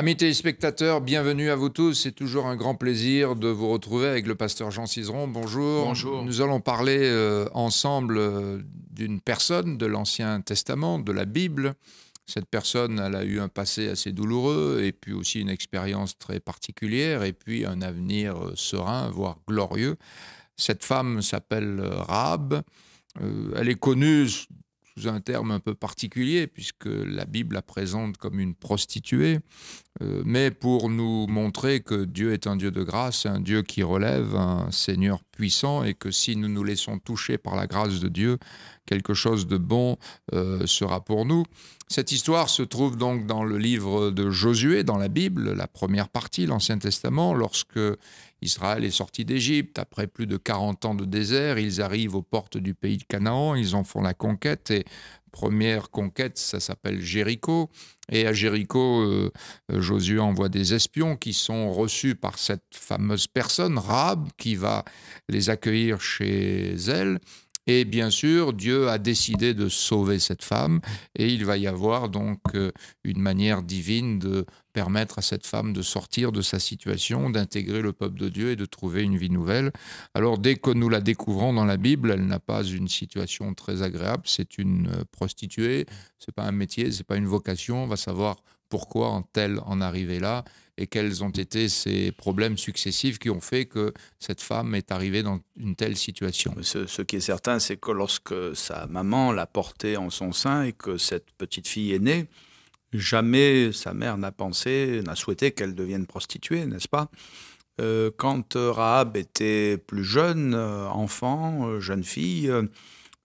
Amis téléspectateurs, bienvenue à vous tous. C'est toujours un grand plaisir de vous retrouver avec le pasteur Jean Cizeron. Bonjour. Bonjour. Nous allons parler ensemble d'une personne de l'Ancien Testament, de la Bible. Cette personne, elle a eu un passé assez douloureux et puis aussi une expérience très particulière et puis un avenir serein, voire glorieux. Cette femme s'appelle Rahab. Elle est connue sous un terme un peu particulier puisque la Bible la présente comme une prostituée. Mais pour nous montrer que Dieu est un Dieu de grâce, un Dieu qui relève, un Seigneur puissant, et que si nous nous laissons toucher par la grâce de Dieu, quelque chose de bon sera pour nous. Cette histoire se trouve donc dans le livre de Josué, dans la Bible, la première partie, l'Ancien Testament, lorsque Israël est sorti d'Égypte. Après plus de 40 ans de désert, ils arrivent aux portes du pays de Canaan, ils en font la conquête, et première conquête, ça s'appelle Jéricho. Et à Jéricho, Josué envoie des espions qui sont reçus par cette fameuse personne, Rahab, qui va les accueillir chez elle. Et bien sûr, Dieu a décidé de sauver cette femme et il va y avoir donc une manière divine de permettre à cette femme de sortir de sa situation, d'intégrer le peuple de Dieu et de trouver une vie nouvelle. Alors dès que nous la découvrons dans la Bible, elle n'a pas une situation très agréable, c'est une prostituée, c'est pas un métier, c'est pas une vocation, on va savoir pourquoi en-t-elle en arrivée là et quels ont été ces problèmes successifs qui ont fait que cette femme est arrivée dans une telle situation. Ce qui est certain, c'est que lorsque sa maman l'a portée en son sein et que cette petite fille est née, jamais sa mère n'a pensé, n'a souhaité qu'elle devienne prostituée, n'est-ce pas? Quand Rahab était plus jeune, enfant, jeune fille,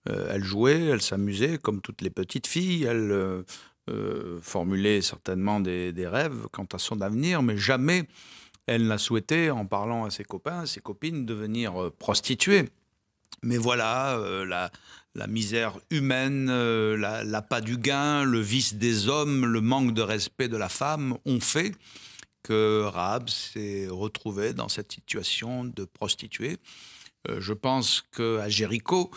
elle jouait, elle s'amusait comme toutes les petites filles, elle formulait certainement des rêves quant à son avenir, mais jamais elle n'a souhaité, en parlant à ses copains, à ses copines, devenir prostituée. Mais voilà, la misère humaine, l'appât du gain, le vice des hommes, le manque de respect de la femme ont fait que Rahab s'est retrouvée dans cette situation de prostituée. Je pense qu'à Jéricho,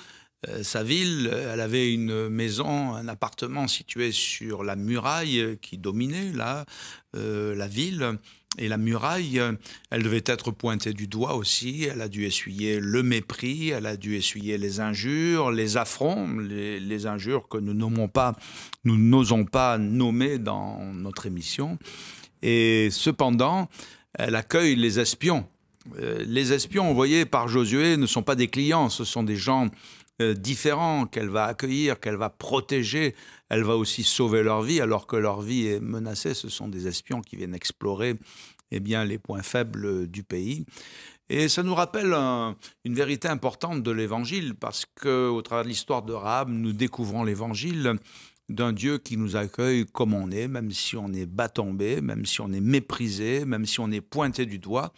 sa ville, elle avait une maison, un appartement situé sur la muraille qui dominait là, la ville. Et la muraille, elle devait être pointée du doigt aussi. Elle a dû essuyer le mépris, elle a dû essuyer les injures, les affronts, les injures que nous n'osons pas nommer dans notre émission. Et cependant, elle accueille les espions. Les espions envoyés par Josué ne sont pas des clients, ce sont des gens différents qu'elle va accueillir, qu'elle va protéger. Elle va aussi sauver leur vie, alors que leur vie est menacée. Ce sont des espions qui viennent explorer les points faibles du pays. Et ça nous rappelle une vérité importante de l'Évangile, parce qu'au travers de l'histoire de Rahab, nous découvrons l'Évangile d'un Dieu qui nous accueille comme on est, même si on est bas tombé, même si on est méprisé, même si on est pointé du doigt.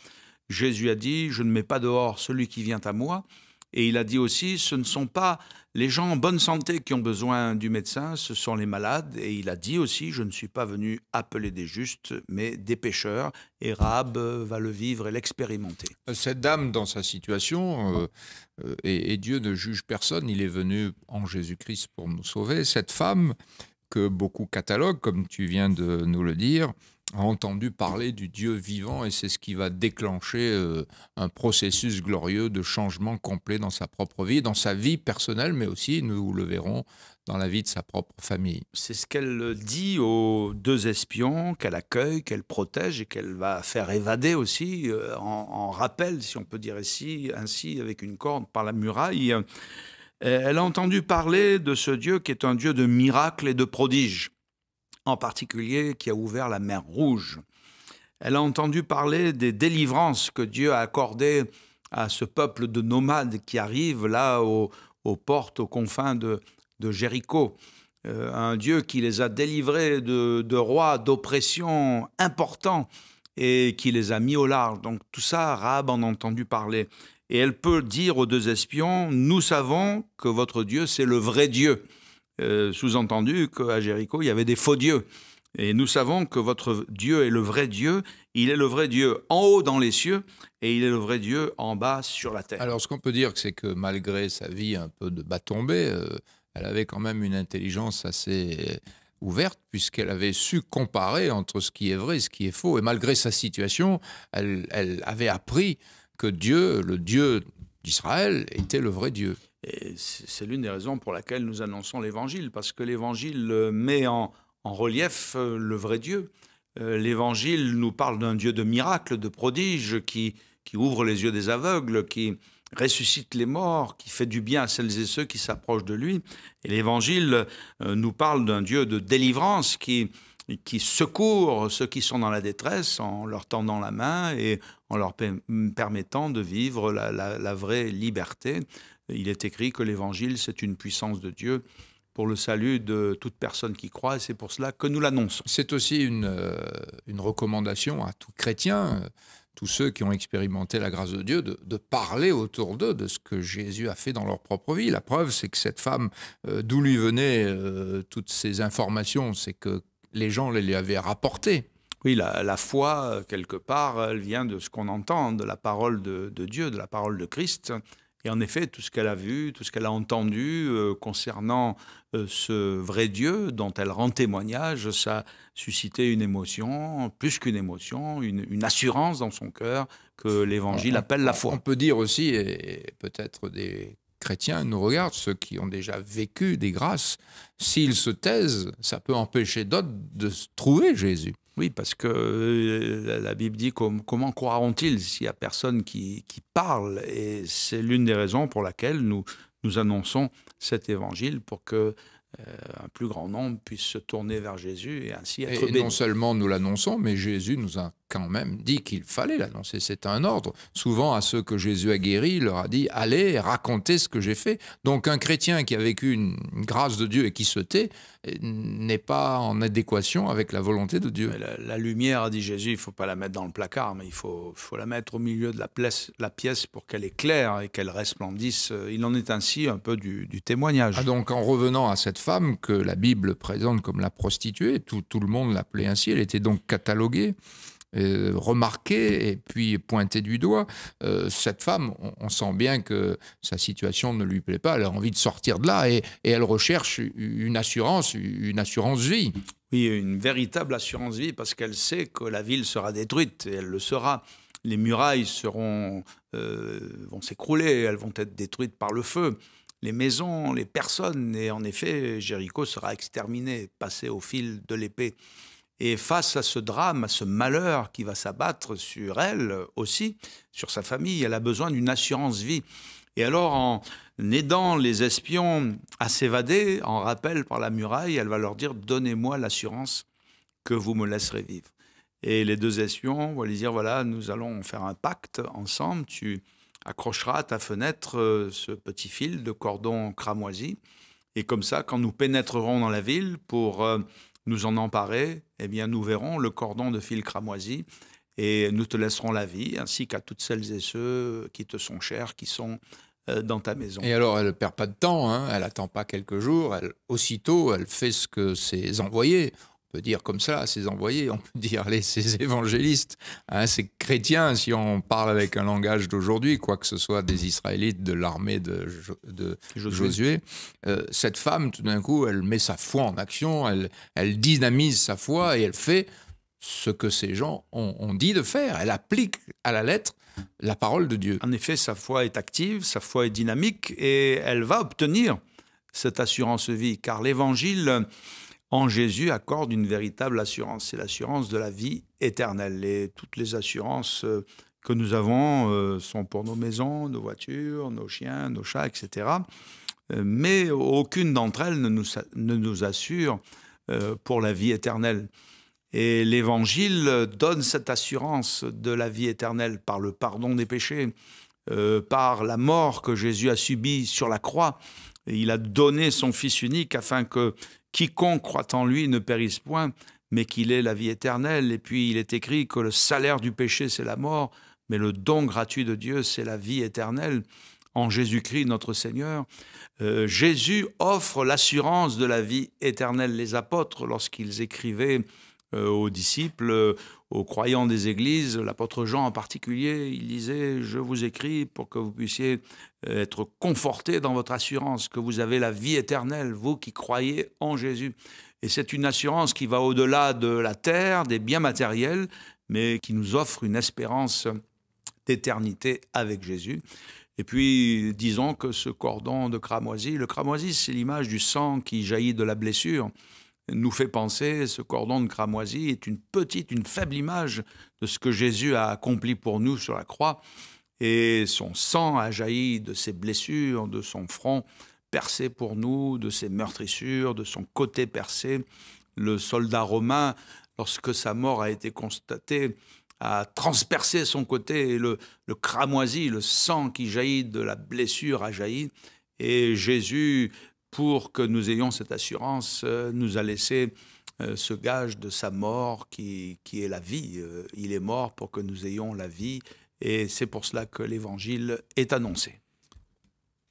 Jésus a dit « Je ne mets pas dehors celui qui vient à moi ». Et il a dit aussi, ce ne sont pas les gens en bonne santé qui ont besoin du médecin, ce sont les malades. Et il a dit aussi, je ne suis pas venu appeler des justes, mais des pécheurs. Et Rahab va le vivre et l'expérimenter. Cette dame, dans sa situation, et Dieu ne juge personne, il est venu en Jésus-Christ pour nous sauver. Cette femme, que beaucoup cataloguent, comme tu viens de nous le dire, a entendu parler du Dieu vivant et c'est ce qui va déclencher un processus glorieux de changement complet dans sa propre vie, dans sa vie personnelle, mais aussi, nous le verrons, dans la vie de sa propre famille. C'est ce qu'elle dit aux deux espions qu'elle accueille, qu'elle protège et qu'elle va faire évader aussi, en rappel, si on peut dire ainsi, avec une corde par la muraille. Elle a entendu parler de ce Dieu qui est un Dieu de miracles et de prodiges, en particulier qui a ouvert la mer Rouge. Elle a entendu parler des délivrances que Dieu a accordées à ce peuple de nomades qui arrive là aux portes, aux confins de Jéricho. Un Dieu qui les a délivrés de rois, d'oppressions importants et qui les a mis au large. Donc tout ça, Rahab en a entendu parler. Et elle peut dire aux deux espions, nous savons que votre Dieu, c'est le vrai Dieu. Sous-entendu qu'à Jéricho, il y avait des faux dieux. Et nous savons que votre Dieu est le vrai Dieu. Il est le vrai Dieu en haut dans les cieux et il est le vrai Dieu en bas sur la terre. Alors ce qu'on peut dire, c'est que malgré sa vie un peu de bas tombé, elle avait quand même une intelligence assez ouverte, puisqu'elle avait su comparer entre ce qui est vrai et ce qui est faux. Et malgré sa situation, elle avait appris que Dieu, le Dieu d'Israël, était le vrai Dieu. Et c'est l'une des raisons pour laquelle nous annonçons l'Évangile, parce que l'Évangile met en relief le vrai Dieu. L'Évangile nous parle d'un Dieu de miracles, de prodiges, qui ouvre les yeux des aveugles, qui ressuscite les morts, qui fait du bien à celles et ceux qui s'approchent de lui. Et l'Évangile nous parle d'un Dieu de délivrance qui secourt ceux qui sont dans la détresse en leur tendant la main et en leur permettant de vivre la vraie liberté. Il est écrit que l'Évangile, c'est une puissance de Dieu pour le salut de toute personne qui croit, et c'est pour cela que nous l'annonçons. C'est aussi une recommandation à tout chrétien, tous ceux qui ont expérimenté la grâce de Dieu, de parler autour d'eux de ce que Jésus a fait dans leur propre vie. La preuve, c'est que cette femme, d'où lui venaient toutes ces informations, c'est que les gens les lui avaient rapportées. Oui, la foi, quelque part, elle vient de ce qu'on entend, de la parole de Dieu, de la parole de Christ. Et en effet, tout ce qu'elle a vu, tout ce qu'elle a entendu concernant ce vrai Dieu dont elle rend témoignage, ça a suscité une émotion, plus qu'une émotion, une assurance dans son cœur que l'Évangile appelle la foi. On peut dire aussi, et peut-être des chrétiens nous regardent, ceux qui ont déjà vécu des grâces, s'ils se taisent, ça peut empêcher d'autres de trouver Jésus. Oui, parce que la Bible dit comment croiront-ils s'il n'y a personne qui parle? Et c'est l'une des raisons pour laquelle nous annonçons cet évangile, pour que un plus grand nombre puisse se tourner vers Jésus et ainsi être béni. Et non seulement nous l'annonçons, mais Jésus nous a quand même dit qu'il fallait l'annoncer. C'est un ordre. Souvent, à ceux que Jésus a guéris, il leur a dit « Allez, racontez ce que j'ai fait ». Donc un chrétien qui a vécu une grâce de Dieu et qui se tait n'est pas en adéquation avec la volonté de Dieu. La lumière, a dit Jésus, il ne faut pas la mettre dans le placard, mais il faut la mettre au milieu de la pièce pour qu'elle éclaire et qu'elle resplendisse. Il en est ainsi un peu du témoignage. Ah, donc en revenant à cette femme que la Bible présente comme la prostituée, tout le monde l'appelait ainsi, elle était donc cataloguée, remarquée et puis pointée du doigt. Cette femme, on sent bien que sa situation ne lui plaît pas, elle a envie de sortir de là et elle recherche une assurance vie. Oui, une véritable assurance vie, parce qu'elle sait que la ville sera détruite, et elle le sera. Les murailles vont s'écrouler, elles vont être détruites par le feu. Les maisons, les personnes, et en effet, Jéricho sera exterminé, passé au fil de l'épée. Et face à ce drame, à ce malheur qui va s'abattre sur elle aussi, sur sa famille, elle a besoin d'une assurance vie. Et alors, en aidant les espions à s'évader, en rappel par la muraille, elle va leur dire « Donnez-moi l'assurance que vous me laisserez vivre ». Et les deux espions vont lui dire « Voilà, nous allons faire un pacte ensemble, tu accrocheras à ta fenêtre ce petit fil de cordon cramoisi, et comme ça, quand nous pénétrerons dans la ville pour nous en emparer, eh bien, nous verrons le cordon de fil cramoisi, et nous te laisserons la vie, ainsi qu'à toutes celles et ceux qui te sont chers, qui sont dans ta maison. » Et alors, elle ne perd pas de temps, hein, elle n'attend pas quelques jours, aussitôt, elle fait ce que ses envoyés, on peut dire comme ça, ses envoyés, on peut dire ses évangélistes, hein, ces chrétiens, si on parle avec un langage d'aujourd'hui, quoi que ce soit des Israélites de l'armée de Josué, cette femme, tout d'un coup, elle met sa foi en action, elle dynamise sa foi et elle fait ce que ces gens ont dit de faire. Elle applique à la lettre la parole de Dieu. En effet, sa foi est active, sa foi est dynamique, et elle va obtenir cette assurance vie, car l'Évangile en Jésus accorde une véritable assurance. C'est l'assurance de la vie éternelle. Et toutes les assurances que nous avons sont pour nos maisons, nos voitures, nos chiens, nos chats, etc. Mais aucune d'entre elles ne nous assure pour la vie éternelle. Et l'Évangile donne cette assurance de la vie éternelle par le pardon des péchés, par la mort que Jésus a subie sur la croix. Et il a donné son Fils unique afin que quiconque croit en lui ne périsse point, mais qu'il ait la vie éternelle. Et puis il est écrit que le salaire du péché, c'est la mort, mais le don gratuit de Dieu, c'est la vie éternelle en Jésus-Christ notre Seigneur. Jésus offre l'assurance de la vie éternelle. Les apôtres, lorsqu'ils écrivaient aux disciples, aux croyants des églises, l'apôtre Jean en particulier, il disait « Je vous écris pour que vous puissiez être confortés dans votre assurance, que vous avez la vie éternelle, vous qui croyez en Jésus. » Et c'est une assurance qui va au-delà de la terre, des biens matériels, mais qui nous offre une espérance d'éternité avec Jésus. Et puis, disons que ce cordon de cramoisi, le cramoisi, c'est l'image du sang qui jaillit de la blessure, nous fait penser, ce cordon de cramoisi est une faible image de ce que Jésus a accompli pour nous sur la croix. Et son sang a jailli de ses blessures, de son front percé pour nous, de ses meurtrissures, de son côté percé. Le soldat romain, lorsque sa mort a été constatée, a transpercé son côté, et le cramoisi, le sang qui jaillit de la blessure a jailli. Et Jésus, pour que nous ayons cette assurance, nous a laissé ce gage de sa mort qui est la vie. Il est mort pour que nous ayons la vie, et c'est pour cela que l'Évangile est annoncé.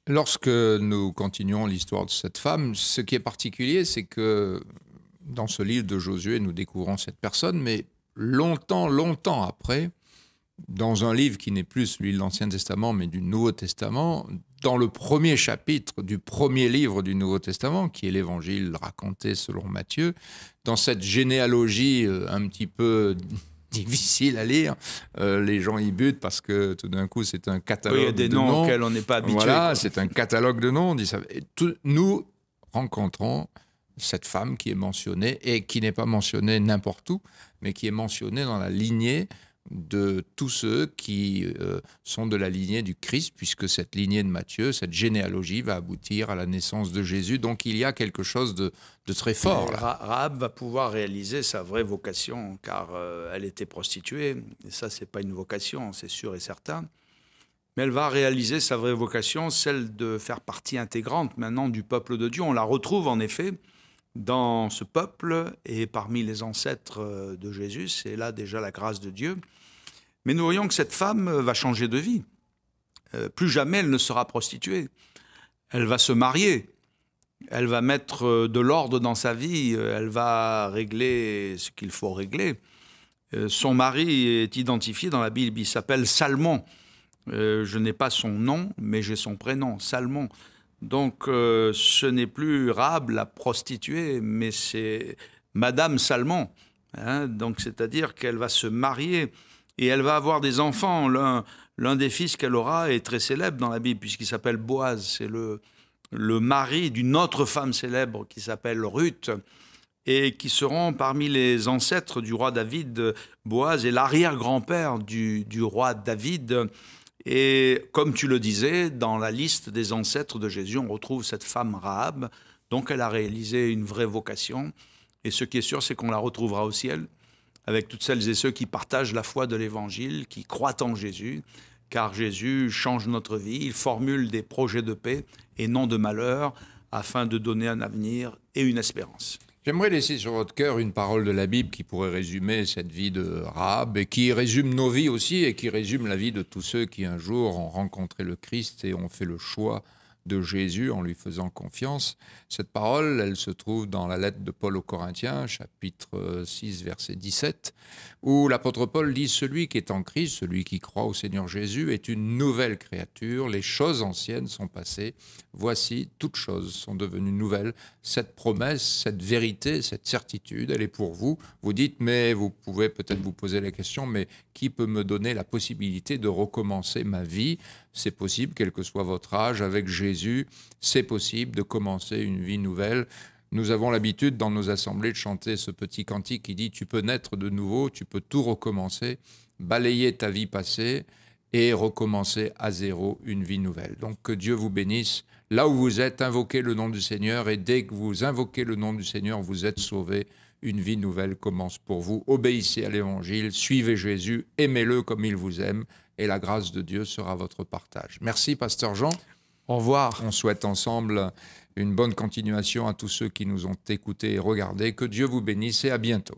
Lorsque nous continuons l'histoire de cette femme, ce qui est particulier, c'est que dans ce livre de Josué, nous découvrons cette personne, mais longtemps après, dans un livre qui n'est plus celui de l'Ancien Testament, mais du Nouveau Testament, dans le premier chapitre du premier livre du Nouveau Testament, qui est l'Évangile raconté selon Matthieu, dans cette généalogie un petit peu difficile à lire, les gens y butent parce que tout d'un coup c'est un catalogue de noms. Oui, il y a des noms auxquels on n'est pas habitué. Voilà, c'est un catalogue de noms. Nous rencontrons cette femme qui est mentionnée, et qui n'est pas mentionnée n'importe où, mais qui est mentionnée dans la lignée de tous ceux qui sont de la lignée du Christ, puisque cette lignée de Matthieu, cette généalogie va aboutir à la naissance de Jésus. Donc il y a quelque chose de très fort. Rahab va pouvoir réaliser sa vraie vocation, car elle était prostituée, et ça c'est pas une vocation, c'est sûr et certain. Mais elle va réaliser sa vraie vocation, celle de faire partie intégrante maintenant du peuple de Dieu. On la retrouve en effet dans ce peuple et parmi les ancêtres de Jésus. C'est là déjà la grâce de Dieu. Mais nous voyons que cette femme va changer de vie. Plus jamais elle ne sera prostituée. Elle va se marier. Elle va mettre de l'ordre dans sa vie. Elle va régler ce qu'il faut régler. Son mari est identifié dans la Bible. Il s'appelle Salmon. Je n'ai pas son nom, mais j'ai son prénom, Salmon. Donc, ce n'est plus Rahab, la prostituée, mais c'est Madame Salmon. Hein, donc, c'est-à-dire qu'elle va se marier et elle va avoir des enfants. L'un des fils qu'elle aura est très célèbre dans la Bible, puisqu'il s'appelle Boaz. C'est le mari d'une autre femme célèbre qui s'appelle Ruth, et qui seront parmi les ancêtres du roi David. Boaz est l'arrière-grand-père du roi David. Et comme tu le disais, dans la liste des ancêtres de Jésus, on retrouve cette femme Rahab. Donc elle a réalisé une vraie vocation. Et ce qui est sûr, c'est qu'on la retrouvera au ciel, avec toutes celles et ceux qui partagent la foi de l'Évangile, qui croient en Jésus, car Jésus change notre vie, il formule des projets de paix et non de malheur, afin de donner un avenir et une espérance. J'aimerais laisser sur votre cœur une parole de la Bible qui pourrait résumer cette vie de Rahab, et qui résume nos vies aussi, et qui résume la vie de tous ceux qui un jour ont rencontré le Christ et ont fait le choix de Jésus en lui faisant confiance. Cette parole, elle se trouve dans la lettre de Paul aux Corinthiens, chapitre 6, verset 17, où l'apôtre Paul dit « Celui qui est en Christ, celui qui croit au Seigneur Jésus, est une nouvelle créature. Les choses anciennes sont passées. Voici, toutes choses sont devenues nouvelles. » Cette promesse, cette vérité, cette certitude, elle est pour vous. Vous dites, mais vous pouvez peut-être vous poser la question, mais qui peut me donner la possibilité de recommencer ma vie ? C'est possible, quel que soit votre âge, avec Jésus, c'est possible de commencer une vie nouvelle. Nous avons l'habitude dans nos assemblées de chanter ce petit cantique qui dit « Tu peux naître de nouveau, tu peux tout recommencer, balayer ta vie passée et recommencer à zéro une vie nouvelle. » Donc que Dieu vous bénisse. Là où vous êtes, invoquez le nom du Seigneur, et dès que vous invoquez le nom du Seigneur, vous êtes sauvés. Une vie nouvelle commence pour vous. Obéissez à l'Évangile, suivez Jésus, aimez-le comme il vous aime, et la grâce de Dieu sera votre partage. Merci, Pasteur Jean. Au revoir. On souhaite ensemble une bonne continuation à tous ceux qui nous ont écoutés et regardés. Que Dieu vous bénisse et à bientôt.